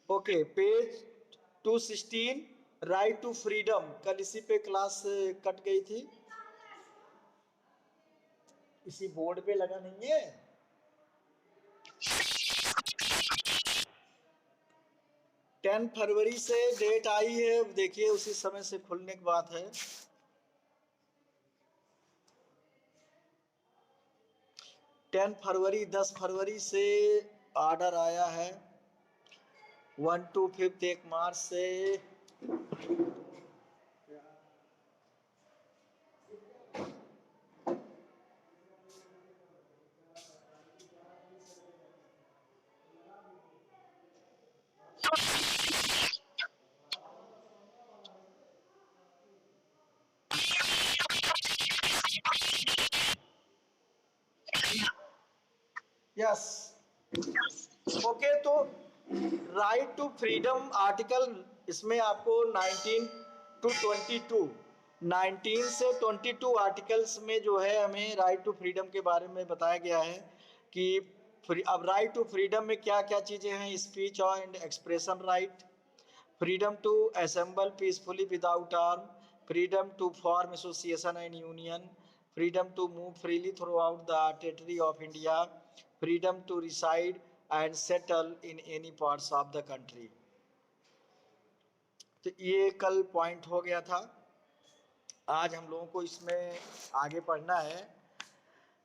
Okay, page 216, right to freedom. कल इसी पे क्लास कट गई थी, इसी बोर्ड पे लगा नहीं है। 10 फरवरी से डेट आई है, देखिए उसी समय से खुलने की बात है। 10 फरवरी 10 फरवरी से ऑर्डर आया है। 1 to 5 1 मार्च से। Yes, okay. तो राइट टू फ्रीडम आर्टिकल, इसमें आपको 19 to 22, 19 से 22 आर्टिकल्स में जो है हमें राइट टू फ्रीडम के बारे में बताया गया है कि अब राइट टू फ्रीडम में क्या क्या चीजें हैं। Speech and expression right, freedom to assemble peacefully without arm, freedom to form association and union, freedom to move freely throughout the territory of India, freedom to reside and settle in any parts of the country। तो ये कल point हो गया था। आज हम लोगों को इसमें आगे पढ़ना है।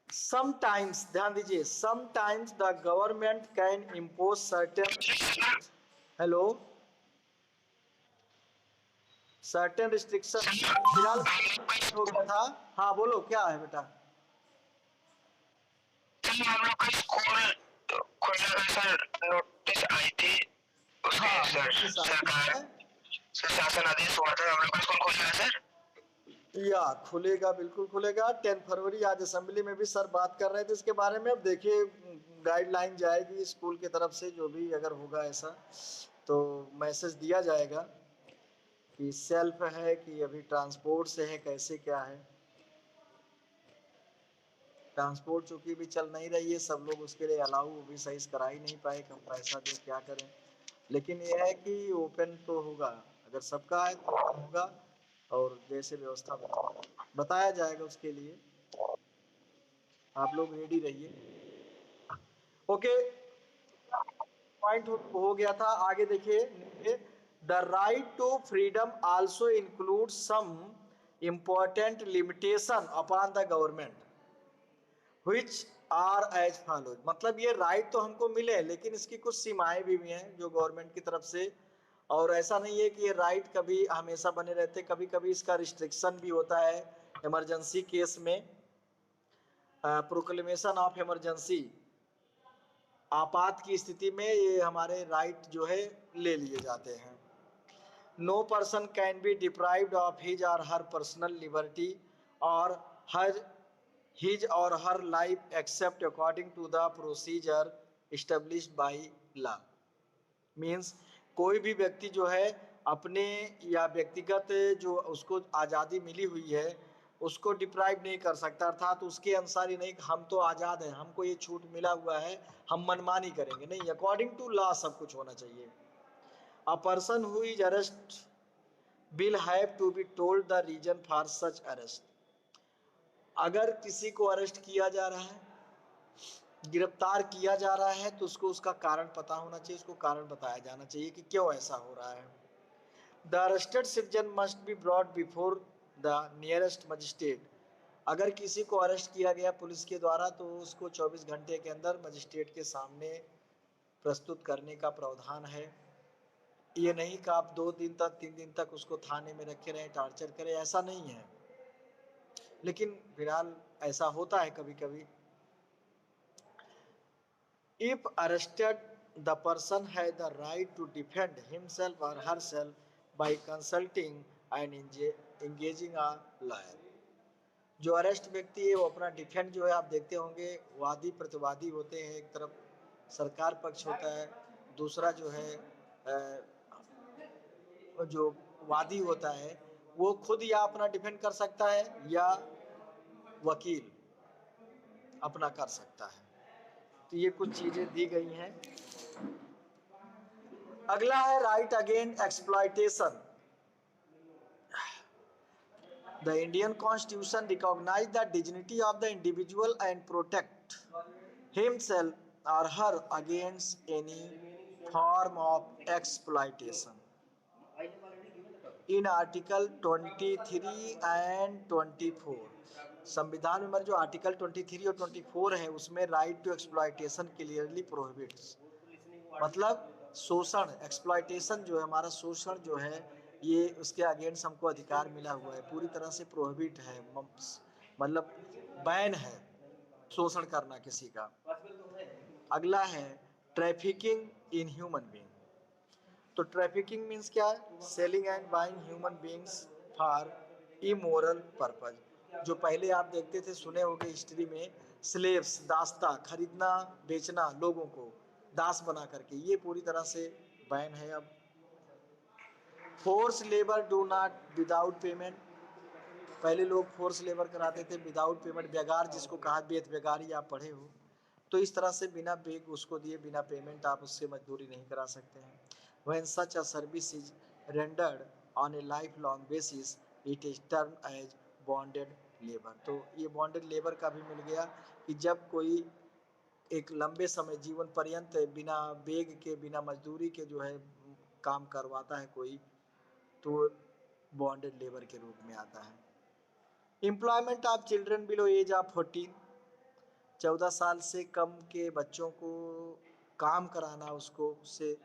समटाइम्स, ध्यान दीजिए, sometimes the government can impose certain, hello, certain restriction. फिलहाल हो गया था। हाँ बोलो, क्या है बेटा? हम लोग का स्कूल खुलेगा सर, नोटिस आई थी उसके। हाँ, सर सरकार शासन आदेश हुआ था, हम लोग का स्कूल खुलेगा सर। या खुलेगा, बिल्कुल खुलेगा। 10 फरवरी आज असेंबली में भी सर बात कर रहे थे इसके बारे में। अब देखिए गाइडलाइन जाएगी स्कूल की तरफ से, जो भी अगर होगा ऐसा तो मैसेज दिया जाएगा कि सेल्फ है कि अभी ट्रांसपोर्ट से है, कैसे क्या है। ट्रांसपोर्ट चूंकि भी चल नहीं रही है, सब लोग उसके लिए अलाउ भी सही से करा ही नहीं पाए कि हम पैसा दें क्या करें। लेकिन यह है कि ओपन तो होगा, अगर सबका है तो होगा, और जैसे व्यवस्था बताया जाएगा उसके लिए आप लोग रेडी रहिए। ओके, पॉइंट हो गया था। आगे देखिए, the right to freedom also include some important limitation upon the government which are as follows. मतलब ये राइट तो हमको मिले, लेकिन इसकी कुछ सीमाएं भी हैं जो गवर्नमेंट की तरफ से। और ऐसा नहीं है कि ये राइट कभी हमेशा बने रहते, कभी कभी इसका रिस्ट्रिक्शन भी होता है। इमरजेंसी केस में, प्रोक्लेमेशन ऑफ इमरजेंसी, आपात की स्थिति में ये हमारे राइट जो है ले लिए जाते हैं। No person can be deprived of his or her personal liberty or her his or her life except according to the procedure established by law. Means कोई भी व्यक्ति जो है अपने या व्यक्तिगत जो उसको आज़ादी मिली हुई है उसको डिप्राइव नहीं कर सकता। अर्थात तो उसके अनुसार ही नहीं, हम तो आज़ाद हैं, हमको ये छूट मिला हुआ है, हम मनमानी करेंगे नहीं। अकॉर्डिंग टू लॉ सब कुछ होना चाहिए। A person who is arrest will have to be told the reason for such arrest. अगर किसी को अरेस्ट किया जा रहा है, गिरफ्तार किया जा रहा है, तो उसको उसका कारण पता होना चाहिए, उसको कारण बताया जाना चाहिए कि क्यों ऐसा हो रहा है। The arrested citizen must be brought before the nearest magistrate. अगर किसी को अरेस्ट किया गया पुलिस के द्वारा तो उसको 24 घंटे के अंदर मजिस्ट्रेट के सामने प्रस्तुत करने का प्रावधान है। ये नहीं कि आप 2 दिन तक 3 दिन तक उसको थाने में रखे रहें, टॉर्चर करें, ऐसा नहीं है। लेकिन फिलहाल ऐसा होता है कभी कभी। If arrested, the person has the right to defend himself or herself by consulting and engaging a lawyer। जो अरेस्ट व्यक्ति है वो अपना डिफेंड जो है, आप देखते होंगे वादी प्रतिवादी होते हैं, एक तरफ सरकार पक्ष होता है, दूसरा जो है जो वादी होता है वो खुद या अपना डिफेंड कर सकता है या वकील अपना कर सकता है। तो ये कुछ चीजें दी गई हैं। अगला है right against exploitation. The Indian Constitution recognize the dignity of the individual and protect himself or her against any form of exploitation. In Article 23 and 24, संविधान में जो आर्टिकल 23 और 24 है उसमें right to exploitation clearly prohibits, मतलब शोषण, exploitation जो है हमारा शोषण जो है ये उसके अगेंस्ट हमको अधिकार मिला हुआ है, पूरी तरह से प्रोहिबिट है, मतलब बैन है शोषण करना किसी का। अगला है ट्रैफिकिंग इन ह्यूमन बीइंग। तो ट्रैफिकिंग मीन्स क्या है? Selling and buying human beings for immoral purpose. जो पहले आप देखते थे, सुने होंगे हिस्ट्री में, स्लेव्स, दास्ता, खरीदना बेचना लोगों को दास बना करके, ये पूरी तरह से बैन है अब। Force labour do not without payment. पहले लोग फोर्स लेबर कराते थे विदाउट पेमेंट, बेगार जिसको कहा, बेत बेगारी आप पढ़े हो, तो इस तरह से बिना बेग उसको दिए बिना पेमेंट आप उससे मजदूरी नहीं करा सकते हैं। When such a service is rendered on a lifelong basis, it is termed as bonded labor। तो ये bonded labor का भी मिल गया कि जब कोई एक लंबे समय जीवन पर्यंत बिना बेग के बिना मजदूरी के जो है काम करवाता है कोई, तो बॉन्डेड लेबर के रूप में आता है। Employment of children below age of 14, 14 साल से कम के बच्चों को काम कराना, उसको उससे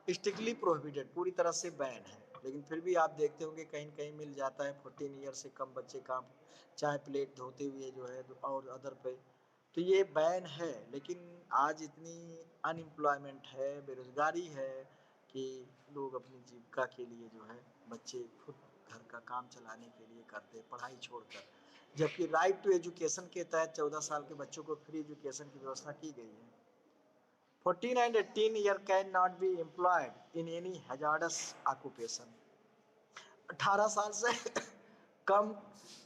स्ट्रिक्टली प्रोहिबिटेड, पूरी तरह से बैन है। लेकिन फिर भी आप देखते होंगे कहीं कहीं मिल जाता है 14 ईयर से कम बच्चे काम, चाय प्लेट धोते हुए जो है और अदर पे, तो ये बैन है। लेकिन आज इतनी अनएम्प्लॉयमेंट है, बेरोजगारी है कि लोग अपनी जीविका के लिए जो है बच्चे खुद घर का काम चलाने के लिए करते हैं पढ़ाई छोड़कर, जबकि राइट टू एजुकेशन के तहत 14 साल के बच्चों को फ्री एजुकेशन की व्यवस्था की गई है। 14 and 18 year cannot be employed in any hazardous occupation। 18 साल से कम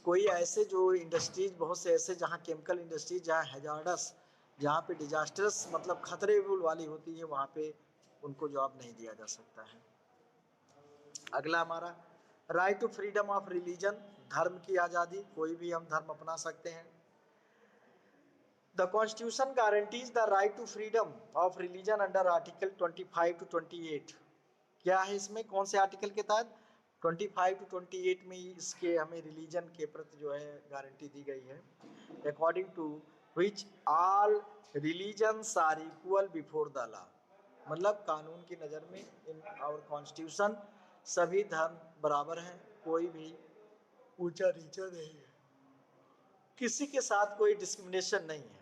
कोई ऐसे जो इंडस्ट्रीज, बहुत से ऐसे जहाँ केमिकल इंडस्ट्रीज, जहाँ हैजार्डस, जहाँ पे डिजास्टर्स मतलब खतरे वाली होती है, वहाँ पे उनको जॉब नहीं दिया जा सकता है। अगला हमारा right to freedom of religion, धर्म की आज़ादी, कोई भी हम धर्म अपना सकते हैं। The Constitution guarantees the right to freedom of religion under Article 25 to 28। क्या है इसमें, कौन से आर्टिकल के तहत? 25 to 28 में इसके हमें रिलीजन के प्रति जो है गारंटी दी गई है। According to which all religions are equal before the law, मतलब कानून की नज़र में इन आवर कॉन्स्टिट्यूशन सभी धर्म बराबर हैं, कोई भी ऊंचा नीचा नहीं है, किसी के साथ कोई डिस्क्रिमिनेशन नहीं है।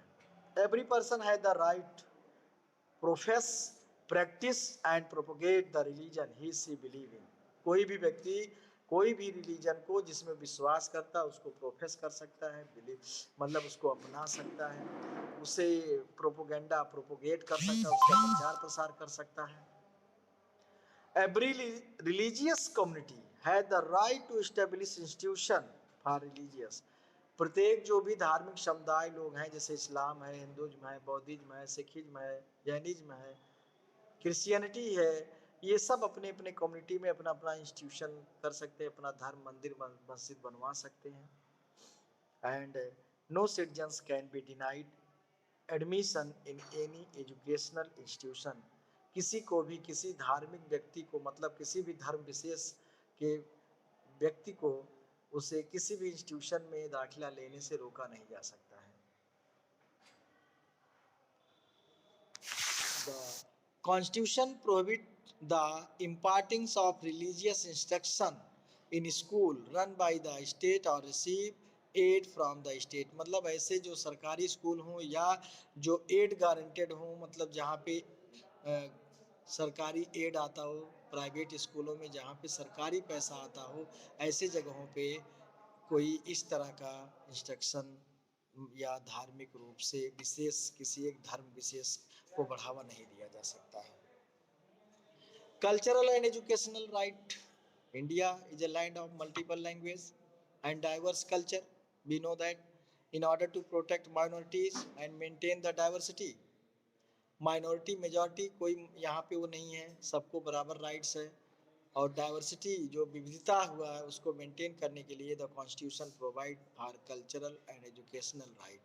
Every person has the right profess, practice and propagate the religion he she believe in. कोई भी व्यक्ति कोई भी रिलीजन को जिसमें विश्वास करता है उसको प्रोफेस कर सकता है, बिलीव मतलब उसको अपना सकता है, उसे प्रोपोगेंडा प्रोपोगेट कर सकता है, उसका प्रचार प्रसार कर सकता है। Every religious community has the right to establish institution for religious। प्रत्येक जो भी धार्मिक समुदाय लोग हैं, जैसे इस्लाम है, हिंदुज्म है, बौद्धिज्म है, सिखिज्म है, जैनिज्म है, क्रिश्चियनिटी है, ये सब अपने अपने कम्युनिटी में अपना अपना इंस्टीट्यूशन कर सकते हैं, अपना धर्म मंदिर मस्जिद बनवा सकते हैं। And no citizens can be denied admission in any educational institution. किसी को भी, किसी धार्मिक व्यक्ति को, मतलब किसी भी धर्म विशेष के व्यक्ति को उसे किसी भी इंस्टीट्यूशन में दाखिला लेने से रोका नहीं जा सकता है। The Constitution prohibits the imparting of religious instruction in school run by the state or receive aid from the state. मतलब ऐसे जो सरकारी स्कूल हों या जो एड गारंटेड हों, मतलब जहाँ पे सरकारी एड आता हो, प्राइवेट स्कूलों में जहाँ पे सरकारी पैसा आता हो, ऐसे जगहों पे कोई इस तरह का इंस्ट्रक्शन या धार्मिक रूप से विशेष किसी एक धर्म विशेष को बढ़ावा नहीं दिया जा सकता है। Cultural and educational right. India is a land of multiple language and diverse culture। We know that in order to protect minorities and maintain the diversity, minority majority कोई यहाँ पे वो नहीं है, सबको बराबर राइट्स है। और डाइवर्सिटी जो विविधता हुआ है उसको मेंटेन करने के लिए the constitution provide for cultural and educational right.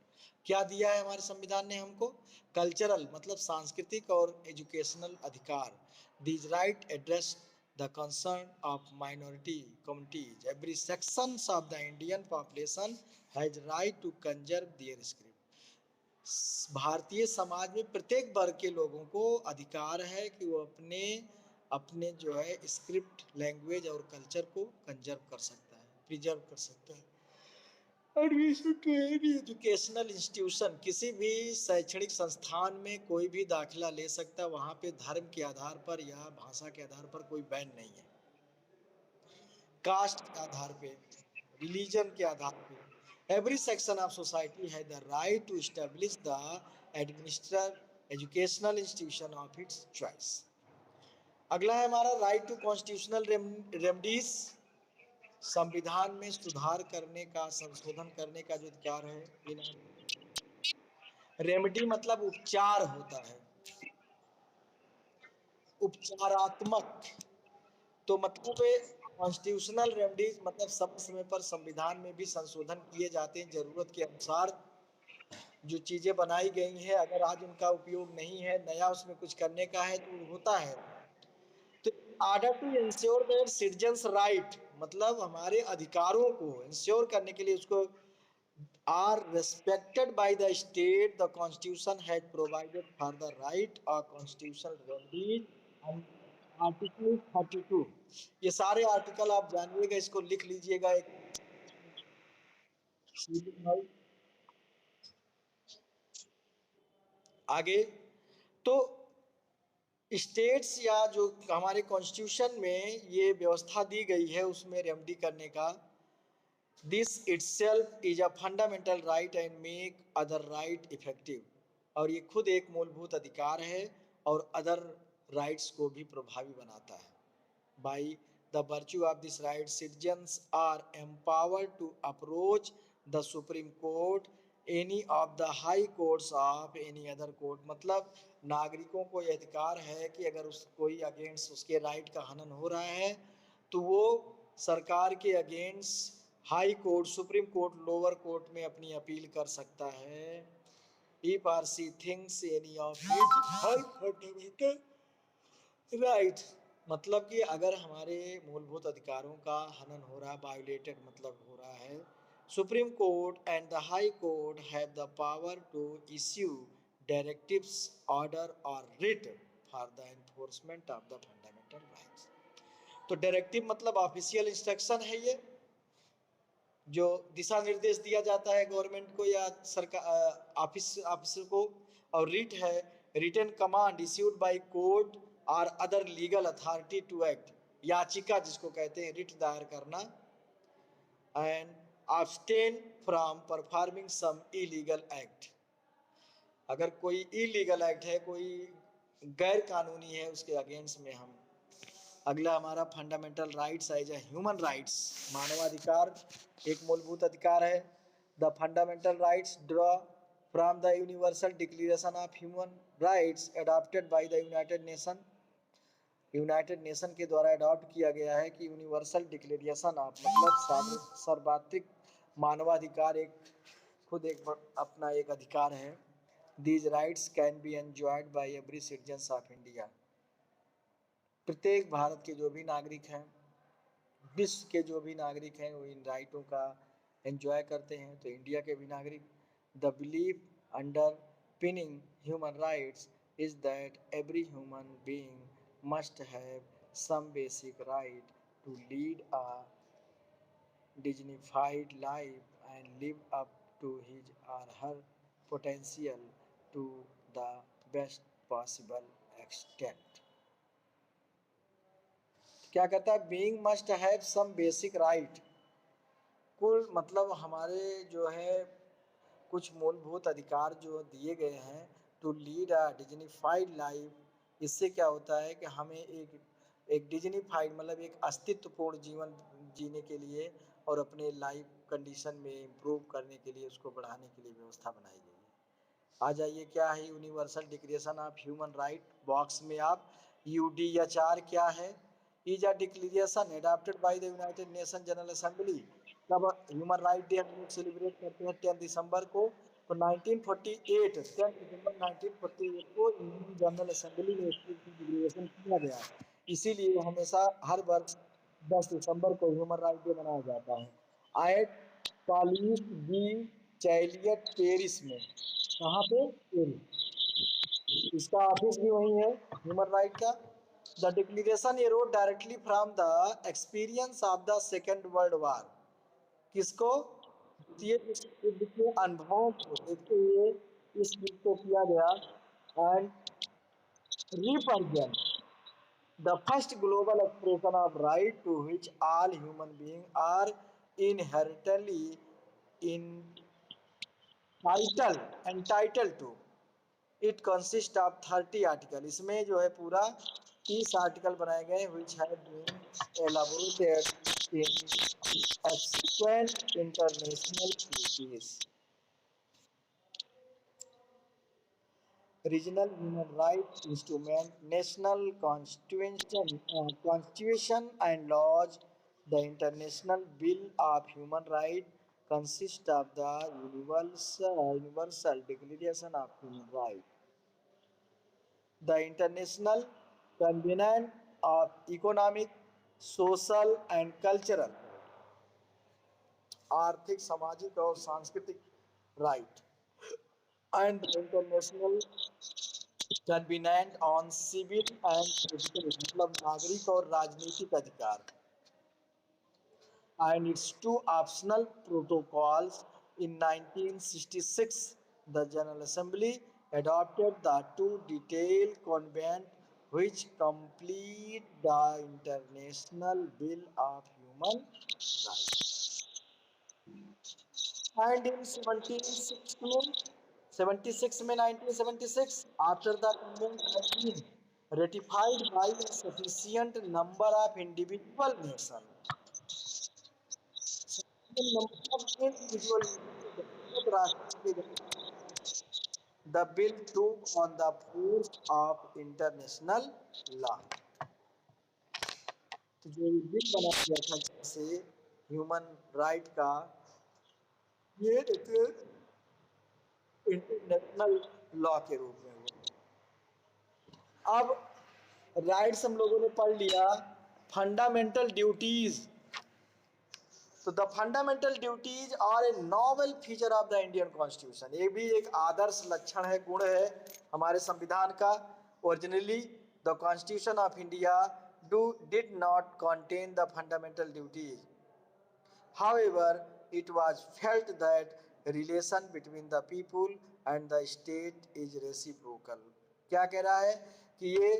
क्या दिया है हमारे संविधान ने हमको? कल्चरल मतलब सांस्कृतिक और एजुकेशनल अधिकार। These right address the concern of minority communities. Every sections of the Indian population has right to conserve their script. भारतीय समाज में प्रत्येक वर्ग के लोगों को अधिकार है कि वो अपने अपने जो है स्क्रिप्ट, लैंग्वेज और कल्चर को कंजर्व कर सकता है, प्रिजर्व कर सकता है। Admission to any educational institution, किसी भी शैक्षणिक संस्थान में कोई भी दाखिला ले सकता है, वहाँ पे धर्म के आधार पर या भाषा के आधार पर कोई बैन नहीं है। कास्ट के आधार पे, रिलीजन के आधार पे, every section of society has the right to establish the administer educational institution of its choice। अगला है हमारा राइट टू कॉन्स्टिट्यूशनल रेमडीज। संविधान में सुधार करने का, संशोधन करने का जो अधिकार है। रेमेडी मतलब उपचार होता है, उपचारात्मक। तो मतलब कॉन्स्टिट्यूशनल रेमेडीज मतलब समय समय पर संविधान में भी संशोधन किए जाते हैं जरूरत के अनुसार। जो चीजें बनाई गई हैं अगर आज उनका उपयोग नहीं है, नया उसमें कुछ करने का है तो होता है। तो order to ensure that citizens right मतलब हमारे अधिकारों को इंश्योर करने के लिए उसको are respected by the state, the constitution has provided for the right of constitutional remedies. Article 32, ये सारे आर्टिकल आप जानिएगा, इसको लिख लीजिएगा एक। आगे तो स्टेट्स या जो हमारे कॉन्स्टिट्यूशन में ये व्यवस्था दी गई है उसमें रेमेडी करने का। This itself is a fundamental right and make other right effective. और ये खुद एक मूलभूत अधिकार है और अदर राइट्स को भी प्रभावी बनाता है। By the virtue of this right citizens are empowered to approach the Supreme Court, any of the high courts of any other court. मतलब नागरिकों को यह अधिकार है कि अगर उस कोई अगेंस्ट उसके राइट का हनन हो रहा है तो वो सरकार के against high court, supreme court, lower court में अपनी अपील कर सकता है। If R see things any of fundamental right मतलब कि अगर हमारे मूलभूत अधिकारों का हनन हो रहा, वायोलेटेड मतलब हो रहा है, supreme court and the high court have the power to issue directives, order और writ for the enforcement of the fundamental rights. तो डायरेक्टिव मतलब ऑफिशियल इंस्ट्रक्शन है, ये जो दिशा निर्देश दिया जाता है गवर्नमेंट को या सरकार ऑफिसर को। और रिट है written command issued by court और other legal authority to act, याचिका जिसको कहते हैं, रिट दायर करना। And abstain from performing some illegal act, अगर कोई इलीगल एक्ट है, कोई गैर कानूनी है, उसके अगेंस्ट में हम। अगला हमारा fundamental rights as a human rights, मानवाधिकार एक मूलभूत अधिकार है। The fundamental rights draw from the universal declaration of human rights adopted by the United Nation. United Nation के द्वारा अडॉप्ट किया गया है कि यूनिवर्सल डिक्लेरेशन ऑफ मतलब सर्वत्रिक मानवाधिकार एक खुद एक अपना एक अधिकार है। These rights can be enjoyed by every citizens of India. प्रत्येक भारत के जो भी नागरिक हैं, विश्व के जो भी नागरिक हैं, वो इन राइटों का एंजॉय करते हैं। तो इंडिया के भी नागरिक। The belief under pinning human rights is that every human being must have some basic right to lead a dignified life and live up to his or her potential to the best possible extent। क्या कहता है? Being must have some basic right, कुल मतलब हमारे जो है कुछ मूलभूत अधिकार जो दिए गए हैं। To lead a dignified life, इससे क्या होता है कि हमें एक डिग्निफाइड मतलब एक अस्तित्वपूर्ण जीवन जीने के लिए और अपने लाइफ कंडीशन में इम्प्रूव करने के लिए, उसको बढ़ाने के लिए व्यवस्था बनाई गई है। आ जाइए, क्या है universal declaration of human right, box में आप UDHR क्या है, is a declaration adopted by the United nation general assembly. कब ह्यूमन राइट डे हम लोग सेलिब्रेट करते हैं? 10 दिसंबर को। तो 1948, 10 दिसंबर 1948 को यूएन जनरल असेंबली में इसकी डिक्लेरेशन किया गया। इसीलिए हमेशा हर वर्ष 10 दिसंबर को ह्यूमन राइट डे मनाया जाता है। एट पालिस दी चैलियट पेरिस में, कहाँ पे? पेरिस। इसका ऑफिस भी वही है ह्यूमन राइट का। द डिक्लेरेशन ये road directly from the experience of the second world war. किसको? द्वितीय विश्व युद्ध के अनुभवों को देखते हुए इस चीज को किया गया। And represent the first global expression of right to which all human beings are inherently entitled to. It consists of 30 articles. इसमें जो है पूरा 30 आर्टिकल बनाए गए which have been elaborated in subsequent international treaties. Regional human rights instrument, national constitution and laws. The International Bill of Human Rights consists of the Universal Declaration of Human Rights, the International Covenant of Economic, Social and Cultural, आर्थिक, सामाजिक और सांस्कृतिक right, and the International Covenant on Civil and Political, मतलब नागरिक और राजनीतिक अधिकार, and its two optional protocols. In 1966, the General Assembly adopted the two detailed convent which complete the International Bill of Human Rights. And in 1976 में 1976, after the convent had been ratified by a sufficient number of individual nations, the bill took on the force of international law. तो जो bill बनाया गया था जैसे human right का, ये एक इंटरनेशनल लॉ के रूप में हुआ। अब राइट्स हम लोगों ने पढ़ लिया। फंडामेंटल ड्यूटीज, तो the fundamental duties are a novel feature of the Indian constitution. ये भी एक आदर्श लक्षण है, गुण है हमारे संविधान का। Originally the constitution of India did not contain the fundamental duties. However, it was felt that relation between the people and the state is reciprocal. क्या कह रहा है कि ये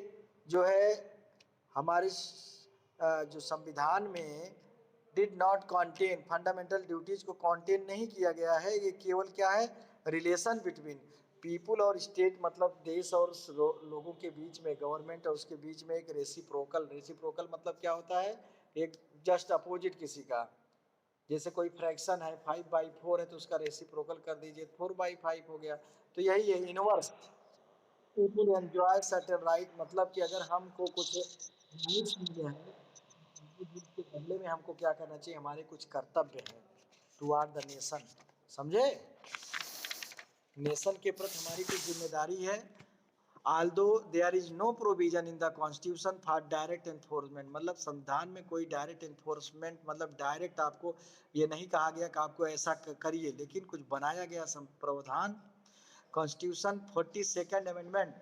जो है हमारे जो संविधान में did not contain, fundamental duties को कॉन्टेन नहीं किया गया है। ये केवल क्या है? रिलेशन बिटवीन पीपुल और स्टेट, मतलब देश और लोगों के बीच में, गवर्नमेंट और उसके बीच में एक रेसिप्रोकल। रेसिप्रोकल मतलब क्या होता है? एक जस्ट अपोजिट किसी का। जैसे कोई फ्रैक्शन है 5/4 है तो उसका रेसिप्रोकल कर दीजिए, 4/5 हो गया। तो यही है inverse. People enjoy certain right, मतलब कि अगर हमको कुछ राइट्स मिले हैं के बदले में हमको क्या करना चाहिए? हमारे कुछ कर्तव्य हैं टुवार्ड द नेशन। समझे? नेशन के प्रति हमारी कुछ जिम्मेदारी है। Although there is no provision in the constitution for direct enforcement, मतलब संविधान में कोई डायरेक्ट एनफोर्समेंट, मतलब डायरेक्ट आपको ये नहीं कहा गया कि आपको ऐसा करिए, लेकिन कुछ बनाया गया प्रावधान। कॉन्स्टिट्यूशन 42nd अमेंडमेंट,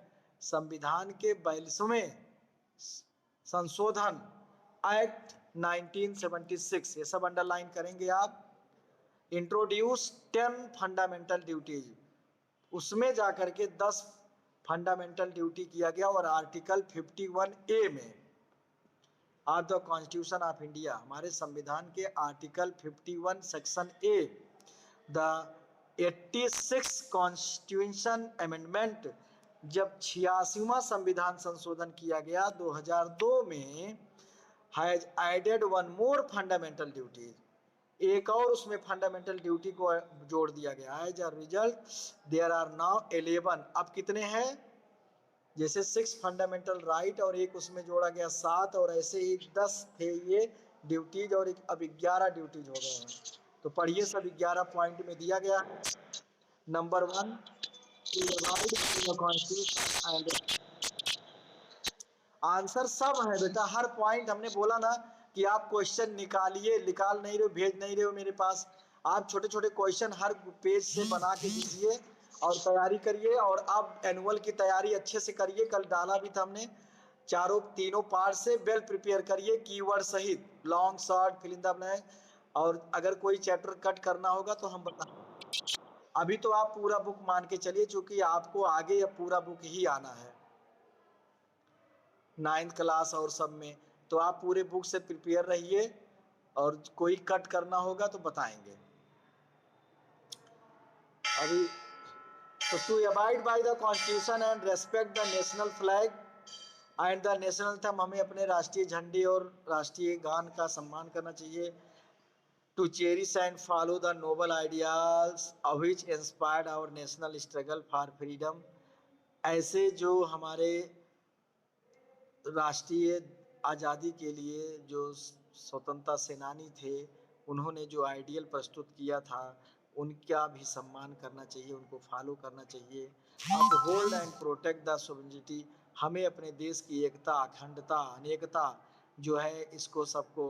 संविधान के 42वें संशोधन एक्ट 1976, ये सब अंडरलाइन करेंगे आप। इंट्रोड्यूस 10 फंडामेंटल ड्यूटीज, उसमें जाकर के 10 फंडामेंटल ड्यूटी किया गया। और आर्टिकल 51A में of the constitution of India, हमारे संविधान के article 51 section A, the 86 constitution amendment, जब 86वां संविधान संशोधन किया गया 2002 में, has added one more fundamental duties. एक और उसमें फंडामेंटल ड्यूटी को जोड़ दिया गया है। As a result there are now 11, अब कितने हैं, जैसे 6 फंडामेंटल राइट और एक उसमें जोड़ा गया 7, और ऐसे ही 10 थे ये ड्यूटीज, और एक अब 11 ड्यूटीज हो गए हैं। तो पढ़िए, सब 11 पॉइंट में दिया गया है। नंबर 1, आंसर सब है बेटा, हर पॉइंट हमने बोला ना कि आप क्वेश्चन निकालिए, निकाल नहीं रहे हो, भेज नहीं रहे हो मेरे पास, आप छोटे छोटे क्वेश्चन हर पेज से बना के दीजिए और तैयारी करिए। और अब एनुअल की तैयारी अच्छे से करिए, कल डाला भी था हमने, तीनों पार्ट से वेल प्रिपेयर करिए, कीवर्ड सहित, long short, fill in the blank, और अगर कोई चैप्टर कट करना होगा तो हम बता। अभी तो आप पूरा बुक मान के चलिए, क्योंकि आपको आगे अब पूरा बुक ही आना है 9th क्लास और सब में, तो आप पूरे बुक से प्रिपेयर रहिए, और कोई कट करना होगा तो बताएंगे। अभी तो to abide by the constitution and respect the national flag and the national anthem, हमें अपने राष्ट्रीय झंडे और राष्ट्रीय गान का सम्मान करना चाहिए। To cherish and follow the noble ideals which inspired our national struggle for freedom, ऐसे जो हमारे राष्ट्रीय आज़ादी के लिए जो स्वतंत्रता सेनानी थे, उन्होंने जो आइडियल प्रस्तुत किया था, उनका भी सम्मान करना चाहिए, उनको फॉलो करना चाहिए। Uphold and protect the sovereignty, हमें अपने देश की एकता, अखंडता, अनेकता जो है, इसको सबको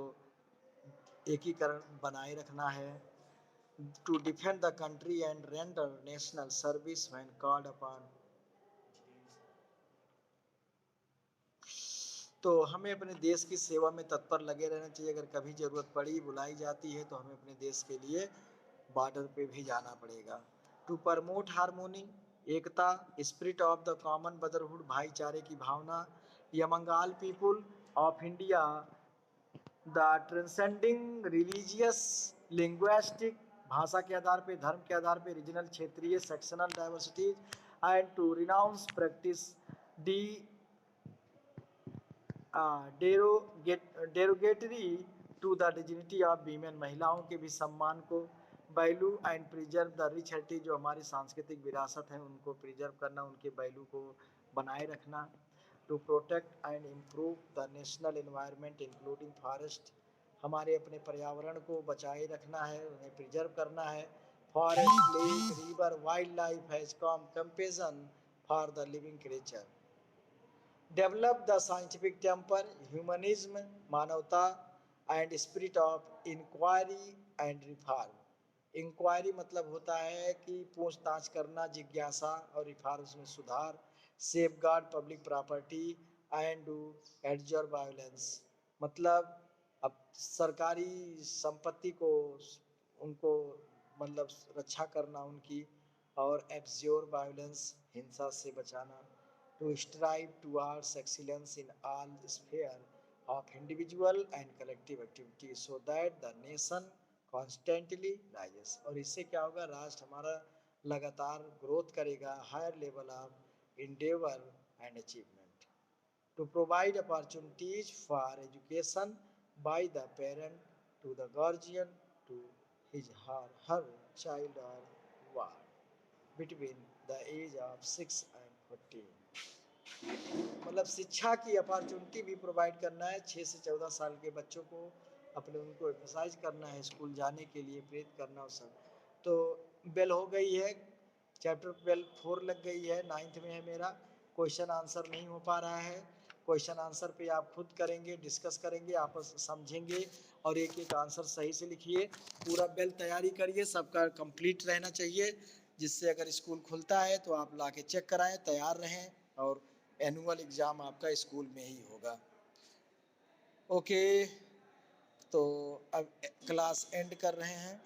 एकीकरण बनाए रखना है। To defend the country and render national service when called upon, तो हमें अपने देश की सेवा में तत्पर लगे रहना चाहिए। अगर कभी जरूरत पड़ी, बुलाई जाती है, तो हमें अपने देश के लिए बॉर्डर पे भी जाना पड़ेगा। टू प्रमोट हारमोनी, एकता, spirit of the common brotherhood, भाईचारे की भावना, among all people of India, the transcending religious linguistic, भाषा के आधार पे, धर्म के आधार पे, रीजनल, क्षेत्रीय, sectional diversities, and to renounce practice the derogatory to the dignity of women, महिलाओं के भी सम्मान को, value and preserve the rich heritage, जो हमारी सांस्कृतिक विरासत है उनको प्रिजर्व करना, उनके वैल्यू को बनाए रखना। To protect and improve the national environment including forest, हमारे अपने पर्यावरण को बचाए रखना है, उन्हें प्रिजर्व करना है। Forest, lake, river, wildlife has come compassion for the living creature. Develop the scientific temper, humanism, मानवता, and spirit of inquiry and reform. Inquiry मतलब होता है कि पूछताछ करना, जिज्ञासा, और रिफॉर्म्स में सुधार। Safeguard public property and do abjure violence, मतलब अब सरकारी संपत्ति को, उनको मतलब रक्षा करना उनकी, और एब्ज्योर वायलेंस, हिंसा से बचाना। To strive towards excellence in all sphere of individual and collective activity so that the nation constantly rises, और इससे क्या होगा, राष्ट्र हमारा लगातार ग्रोथ करेगा, higher level of endeavour and achievement. To provide opportunities for education by the parent to the guardian to his her child और ward between the age of 6 and 14, मतलब शिक्षा की अपॉर्चुनिटी भी प्रोवाइड करना है 6 से 14 साल के बच्चों को, अपने उनको एक्सरसाइज करना है, स्कूल जाने के लिए प्रेरित करना, और सब। तो बेल हो गई है, चैप्टर 4 लग गई है, 9th में है मेरा। क्वेश्चन आंसर नहीं हो पा रहा है, क्वेश्चन आंसर पे आप खुद करेंगे, डिस्कस करेंगे, आपस समझेंगे, और एक एक आंसर सही से लिखिए। पूरा बेल तैयारी करिए, सबका कंप्लीट रहना चाहिए, जिससे अगर स्कूल खुलता है तो आप ला के चेक कराएं, तैयार रहें, और एनुअल एग्ज़ाम आपका स्कूल में ही होगा। ओके, तो अब क्लास एंड कर रहे हैं।